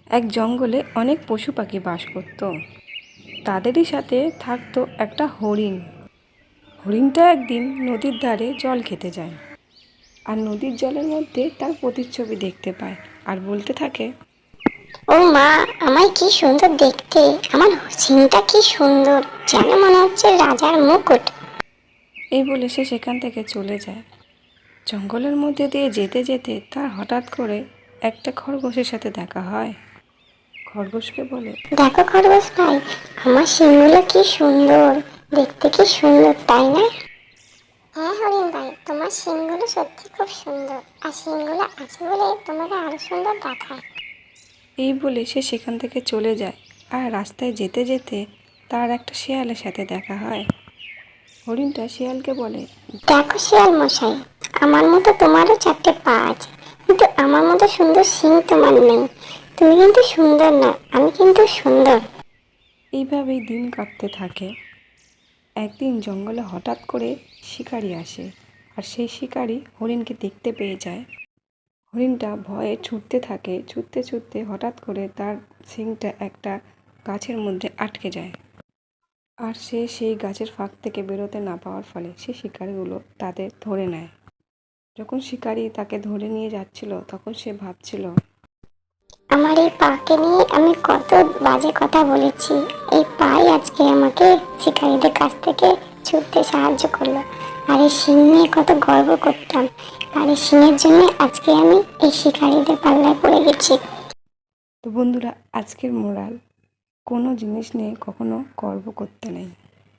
এক জঙ্গলে অনেক পশু পাখি বাস করত। তাদেরই সাথে থাকতো একটা হরিণ। হরিণটা একদিন নদীর ধারে জল খেতে যায়, আর নদীর জলের মধ্যে তার প্রতিচ্ছবি দেখতে পায় আর বলতে থাকে, ও মা, আমায় কি সুন্দর দেখতে! আমার সিংটা কি সুন্দর, যেন মনে হচ্ছে রাজার মুকুট। এই বলে সে সেখান থেকে চলে যায়। জঙ্গলের মধ্যে দিয়ে যেতে যেতে তার হঠাৎ করে একটা খরগোশের সাথে দেখা হয়। খরগোশকে বলে, দেখো খরগোশ ভাই, আমার সিংগুলো কি সুন্দর, দেখতে কি সুন্দর, তাই না? হ্যাঁ হরিণ ভাই, তোমার সিংগুলো সত্যি খুব সুন্দর, আর সিংগুলো আছে বলে তোমাকে আরো সুন্দর দেখায়। এই বলে সে সেখান থেকে চলে যায়। আর রাস্তায় যেতে যেতে তার একটা শেয়ালের সাথে দেখা হয়। হরিণটা শিয়ালকে বলে, দেখো শিয়াল মশাই, আমার মতো তোমারও চারটে পা আছে, কিন্তু আমার মতো সুন্দর সিং তোমার নেই। তুমি কিন্তু সুন্দর না, আমি কিন্তু সুন্দর। এইভাবেই দিন কাটতে থাকে। একদিন জঙ্গলে হঠাৎ করে শিকারি আসে, আর সেই শিকারি হরিণকে দেখতে পেয়ে যায়। হরিণটা ভয়ে ছুটতে থাকে, ছুটতে ছুটতে হঠাৎ করে তার শিংটা একটা গাছের মধ্যে আটকে যায়। আর সে সেই গাছের ফাঁক থেকে বেরোতে না পাওয়ার ফলে সে শিকারিগুলো তাদের ধরে নেয়। যখন শিকারি তাকে ধরে নিয়ে যাচ্ছিল তখন সে ভাবছিল, আমার এই পাকে নিয়ে আমি কত বাজে কথা বলেছি, এই পাই আজকে আমাকে শিকারীদের কাছ থেকে ছুটতে সাহায্য করলো। আর এই শিং নিয়ে কত গর্ব করতাম, আর এই শিংয়ের জন্য আজকে আমি এই শিকারীদের পাল্লায় পড়ে গেছি। তো বন্ধুরা, আজকের মোরাল, কোনো জিনিস নিয়ে কখনো গর্ব করতে নেই।